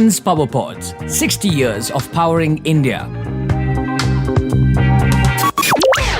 Cummins PowerPods, 60 years of powering India.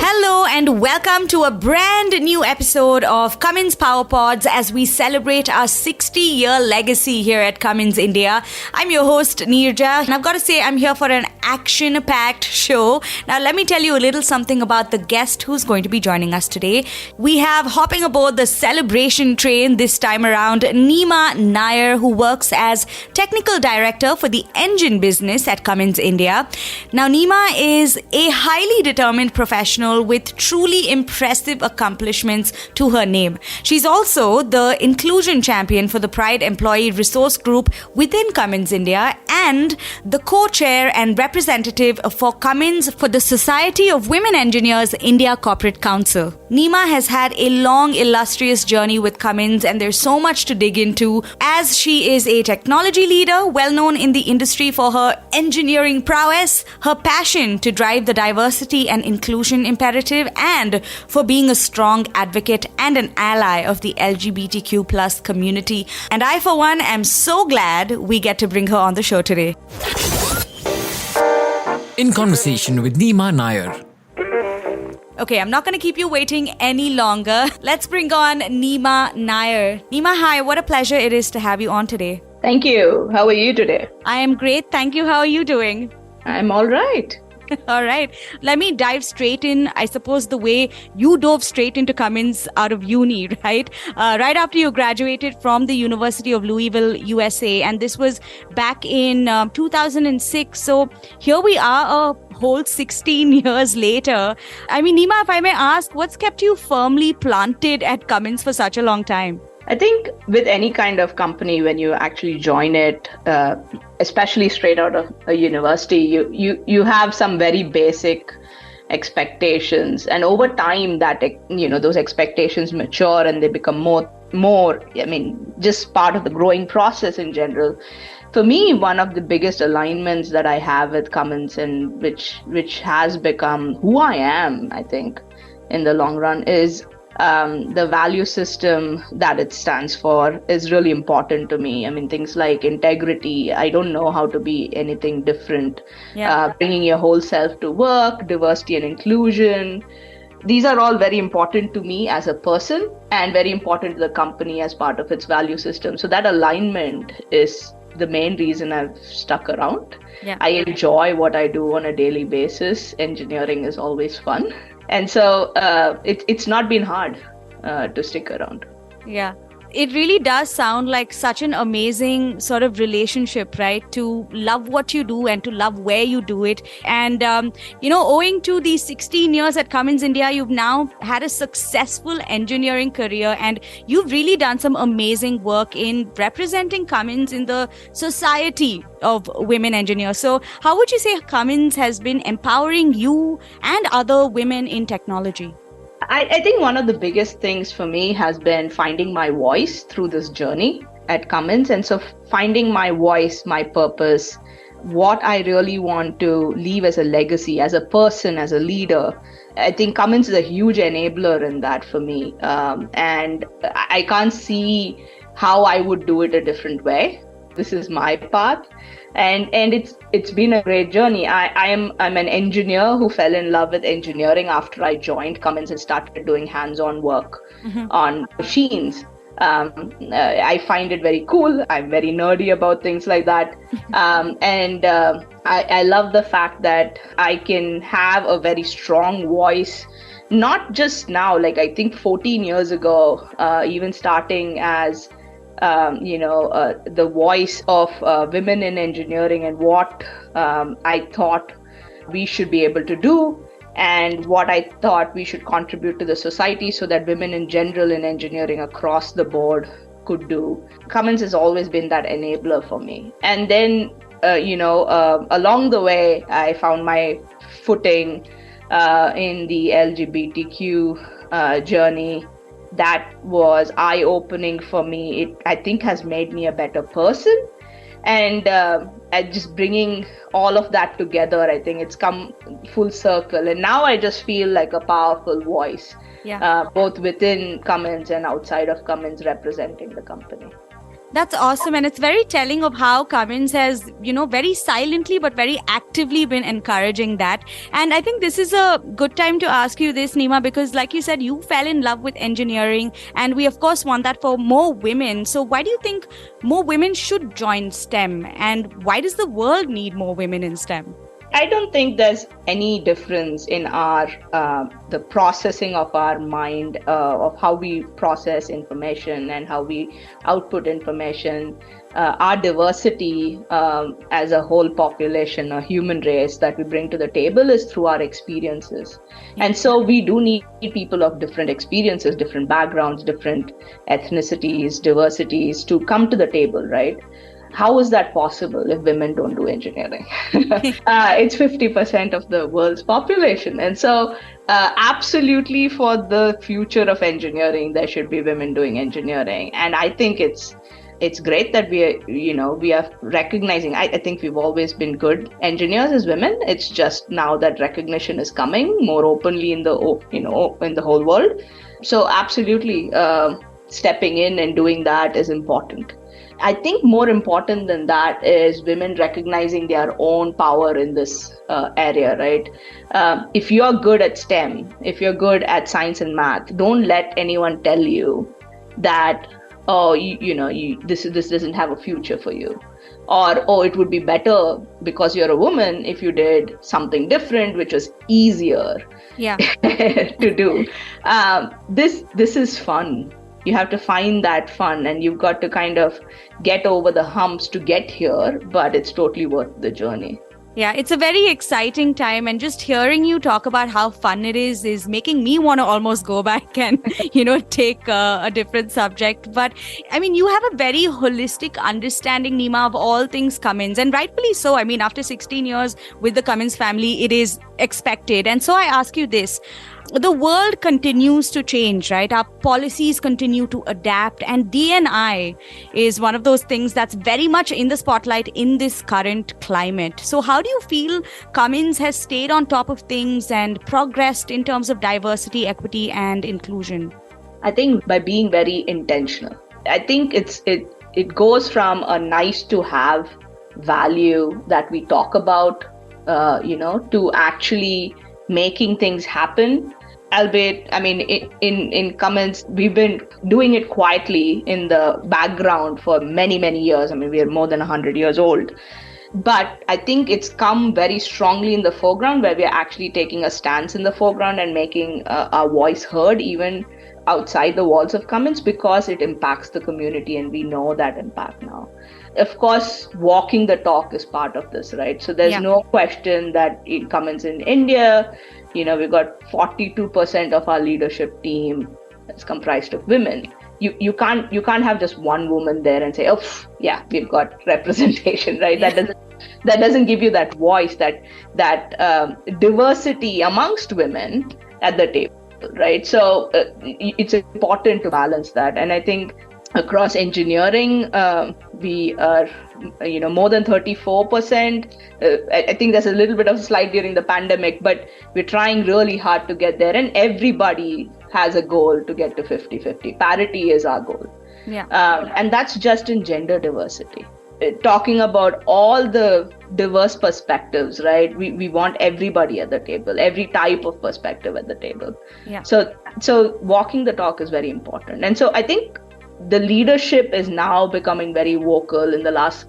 Hello and welcome to a brand new episode of Cummins PowerPods as we celebrate our 60-year legacy here at Cummins India. I'm your host Neerja, and I've got to say I'm here for an action-packed show. Now let me tell you a little something about the guest who's going to be joining us today. We have hopping aboard the celebration train this time around Neema Nair, who works as Technical Director for the engine business at Cummins India. Now Neema is a highly determined professional with truly impressive accomplishments to her name. She's also the Inclusion Champion for the PRIDE Employee Resource Group within Cummins India and the co-chair and representative for Cummins for the Society of Women Engineers India Corporate Council. Neema has had a long, illustrious journey with Cummins, and there's so much to dig into, as she is a technology leader well known in the industry for her engineering prowess, her passion to drive the diversity and inclusion imperative, and for being a strong advocate and an ally of the LGBTQ plus community. And I, for one, am so glad we get to bring her on the show today. In conversation with Neema Nair. Okay, I'm not going to keep you waiting any longer. Let's bring on Neema Nair. Neema, hi, what a pleasure it is to have you on today. Thank you. How are you today? I am great. Thank you. How are you doing? I'm all right. All right. Let me dive straight in, I suppose, the way you dove straight into Cummins out of uni, right? Right after you graduated from the University of Louisville, USA. And this was back in 2006. So here we are, a whole 16 years later. I mean, Neema, if I may ask, what's kept you firmly planted at Cummins for such a long time? I think with any kind of company, when you actually join it, especially straight out of a university, you have some very basic expectations, and over time that those expectations mature and they become more. I mean, just part of the growing process in general. For me, one of the biggest alignments that I have with Cummins, and which has become who I am, I think, in the long run, is the value system that it stands for is really important to me. I mean, things like integrity. I don't know how to be anything different. Yeah. Bringing your whole self to work, diversity and inclusion. These are all very important to me as a person and very important to the company as part of its value system. So that alignment is the main reason I've stuck around. Yeah. I enjoy what I do on a daily basis. Engineering is always fun. And so it's not been hard to stick around. Yeah. It really does sound like such an amazing sort of relationship, right? To love what you do and to love where you do it. And, owing to these 16 years at Cummins India, you've now had a successful engineering career, and you've really done some amazing work in representing Cummins in the Society of Women Engineers. So how would you say Cummins has been empowering you and other women in technology? I think one of the biggest things for me has been finding my voice through this journey at Cummins. And so finding my voice, my purpose, what I really want to leave as a legacy, as a person, as a leader. I think Cummins is a huge enabler in that for me. And I can't see how I would do it a different way. This is my path. And it's been a great journey. I'm an engineer who fell in love with engineering after I joined Cummins and started doing hands-on work on machines. I find it very cool. I'm very nerdy about things like that. I love the fact that I can have a very strong voice, not just now, like I think 14 years ago, even starting as the voice of women in engineering and what I thought we should be able to do and what I thought we should contribute to the society so that women in general in engineering across the board could do. Cummins has always been that enabler for me. And then, along the way, I found my footing in the LGBTQ journey. That was eye-opening for me. It, I think, has made me a better person. And just bringing all of that together, I think it's come full circle. And now I just feel like a powerful voice, both within Cummins and outside of Cummins, representing the company. That's awesome. And it's very telling of how Cummins has, very silently but very actively been encouraging that. And I think this is a good time to ask you this, Neema, because like you said, you fell in love with engineering. And we, of course, want that for more women. So why do you think more women should join STEM? And why does the world need more women in STEM? I don't think there's any difference in our the processing of our mind, of how we process information and how we output information. Our diversity as a whole population, a human race that we bring to the table is through our experiences. And so we do need people of different experiences, different backgrounds, different ethnicities, diversities to come to the table, right? How is that possible if women don't do engineering? It's 50% of the world's population. And so absolutely for the future of engineering, there should be women doing engineering. And I think it's great that we are recognizing. I think we've always been good engineers as women. It's just now that recognition is coming more openly in the whole world. So absolutely stepping in and doing that is important. I think more important than that is women recognizing their own power in this area, right? If you're good at STEM, if you're good at science and math, don't let anyone tell you that, this doesn't have a future for you. Or, it would be better because you're a woman if you did something different, which was easier to do. This is fun. You have to find that fun, and you've got to kind of get over the humps to get here, but it's totally worth the journey. Yeah, it's a very exciting time, and just hearing you talk about how fun it is making me want to almost go back and, take a different subject. But I mean, you have a very holistic understanding, Neema, of all things Cummins, and rightfully so. I mean, after 16 years with the Cummins family, it is expected. And so I ask you this. The world continues to change, right? Our policies continue to adapt, and D&I is one of those things that's very much in the spotlight in this current climate. So how do you feel Cummins has stayed on top of things and progressed in terms of diversity, equity, and inclusion? I think by being very intentional. I think it goes from a nice to have value that we talk about, to actually making things happen. Albeit, I mean, in Cummins, we've been doing it quietly in the background for many, many years. I mean, we are more than 100 years old. But I think it's come very strongly in the foreground, where we are actually taking a stance in the foreground and making our voice heard even outside the walls of Cummins, because it impacts the community, and we know that impact now. Of course, walking the talk is part of this, right? So there's no question that in Cummins in India, we've got 42% of our leadership team is comprised of women. You can't have just one woman there and say, we've got representation, right? Yeah. That doesn't give you that voice, that diversity amongst women at the table, right? So it's important to balance that. And I think across engineering, we are, more than 34%. I think there's a little bit of a slide during the pandemic, but we're trying really hard to get there. And everybody has a goal to get to 50-50. Parity is our goal. Yeah. And that's just in gender diversity. Talking about all the diverse perspectives, right? We want everybody at the table, every type of perspective at the table. Yeah. So walking the talk is very important. And so I think the leadership is now becoming very vocal in the last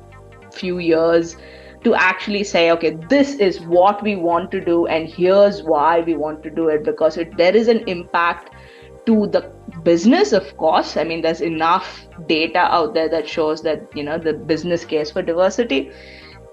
few years to actually say, okay, this is what we want to do, and here's why we want to do it, because there is an impact to the business, of course. I mean, there's enough data out there that shows that, the business case for diversity,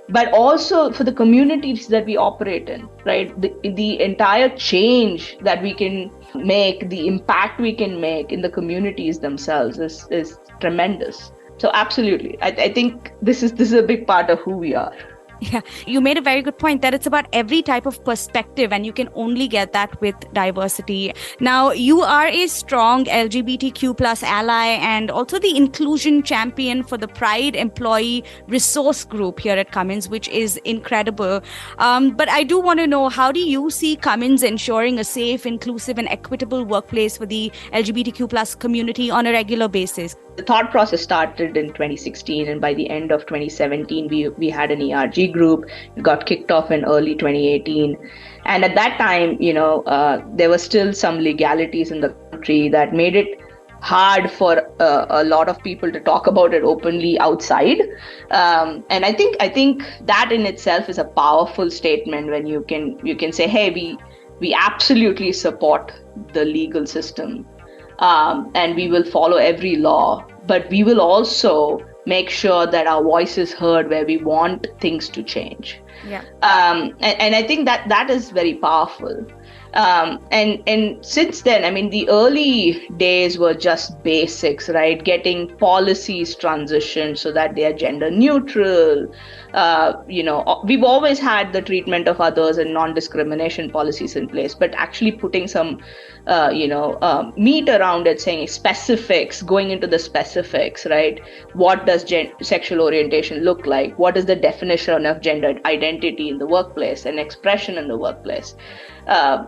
but also for the communities that we operate in, right? The entire change that we can make, the impact we can make in the communities themselves is tremendous. So absolutely, I think this is a big part of who we are. Yeah, you made a very good point that it's about every type of perspective, and you can only get that with diversity. Now, you are a strong LGBTQ plus ally and also the inclusion champion for the PRIDE Employee Resource Group here at Cummins, which is incredible. But I do want to know, how do you see Cummins ensuring a safe, inclusive and equitable workplace for the LGBTQ plus community on a regular basis? the thought process started in 2016, and by the end of 2017, we had an ERG group. It got kicked off in early 2018. And at that time, there were still some legalities in the country that made it hard for a lot of people to talk about it openly outside. And I think that in itself is a powerful statement when you can say, hey, we absolutely support the legal system, and we will follow every law, but we will also make sure that our voice is heard where we want things to change. Yeah. And I think that is very powerful. And since then, I mean, the early days were just basics, right? Getting policies transitioned so that they are gender neutral. We've always had the treatment of others and non-discrimination policies in place, but actually putting some, meat around it, saying specifics, going into the specifics, right? What does sexual orientation look like? What is the definition of gender identity in the workplace and expression in the workplace?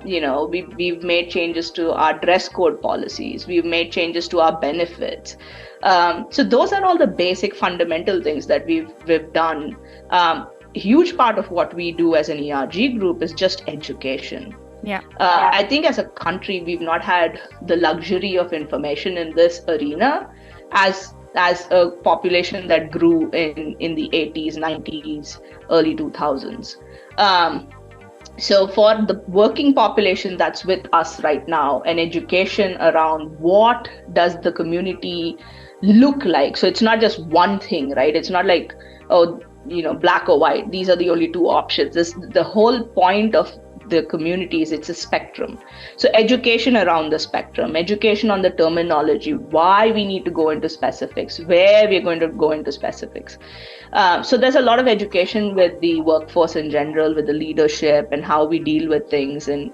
We've made changes to our dress code policies. We've made changes to our benefits. So those are all the basic fundamental things that we've done. A huge part of what we do as an ERG group is just education. Yeah. I think as a country, we've not had the luxury of information in this arena as a population that grew in the 80s, 90s, early 2000s. So for the working population that's with us right now, an education around what does the community look like. So it's not just one thing, right? It's not like, black or white. These are the only two options. The whole point of the communities, it's a spectrum. So education around the spectrum, education on the terminology, why we need to go into specifics, where we're going to go into specifics. So there's a lot of education with the workforce in general, with the leadership and how we deal with things, and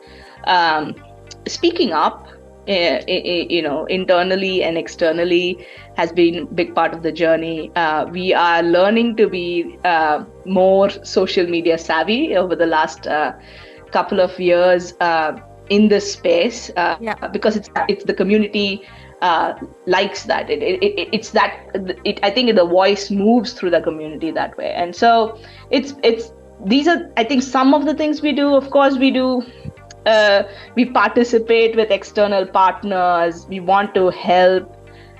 speaking up, internally and externally has been a big part of the journey. We are learning to be more social media savvy over the last couple of years in this space, because it's the community likes that. I think the voice moves through the community that way. And so these are, I think, some of the things we do. Of course, we participate with external partners. We want to help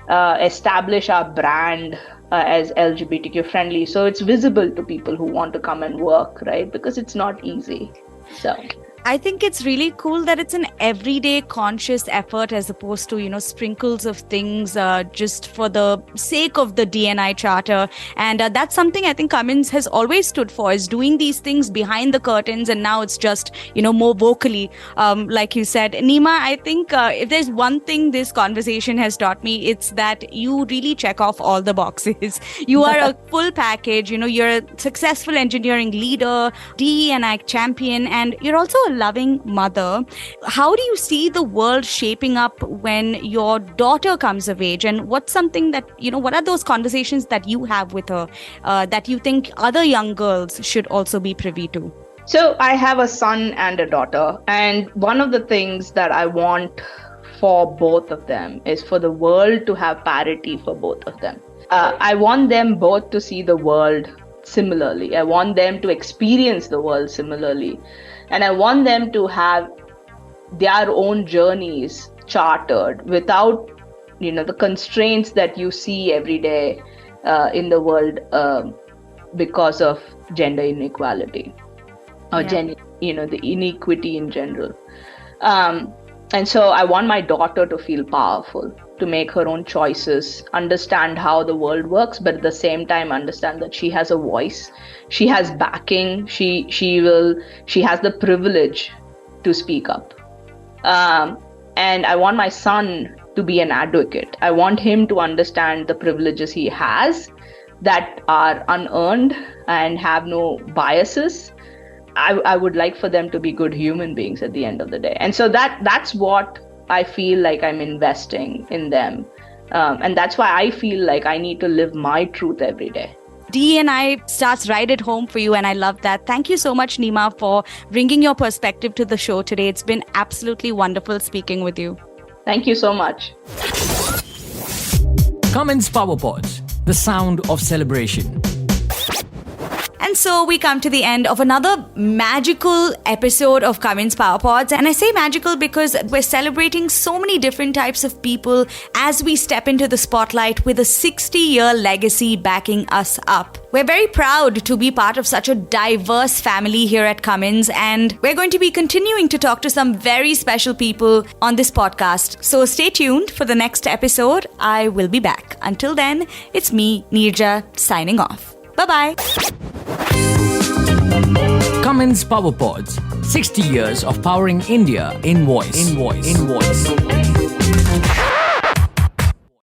establish our brand as LGBTQ friendly, so it's visible to people who want to come and work, right? Because it's not easy. So I think it's really cool that it's an everyday conscious effort as opposed to, sprinkles of things just for the sake of the D&I charter. And that's something I think Cummins has always stood for, is doing these things behind the curtains. And now it's just, more vocally, like you said. Neema, I think if there's one thing this conversation has taught me, it's that you really check off all the boxes. You are a full package. You're a successful engineering leader, D&I champion, and you're also a loving mother. How do you see the world shaping up when your daughter comes of age? And what's something that, what are those conversations that you have with her that you think other young girls should also be privy to? So I have a son and a daughter. And one of the things that I want for both of them is for the world to have parity for both of them. I want them both to see the world similarly. I want them to experience the world similarly. And I want them to have their own journeys chartered without, the constraints that you see every day in the world because of gender inequality or the inequity in general. And so I want my daughter to feel powerful, to make her own choices, understand how the world works, but at the same time understand that she has a voice, she has backing, she has the privilege to speak up. And I want my son to be an advocate. I want him to understand the privileges he has that are unearned and have no biases. I would like for them to be good human beings at the end of the day. And so that's what I feel like I'm investing in them. And that's why I feel like I need to live my truth every day. D&I starts right at home for you, and I love that. Thank you so much, Neema, for bringing your perspective to the show today. It's been absolutely wonderful speaking with you. Thank you so much. Cummins PowerPods, the sound of celebration. And so we come to the end of another magical episode of Cummins PowerPods. And I say magical because we're celebrating so many different types of people as we step into the spotlight with a 60-year legacy backing us up. We're very proud to be part of such a diverse family here at Cummins, and we're going to be continuing to talk to some very special people on this podcast. So stay tuned for the next episode. I will be back. Until then, it's me, Neerja, signing off. Bye-bye. Cummins PowerPods, 60 years of powering India in voice.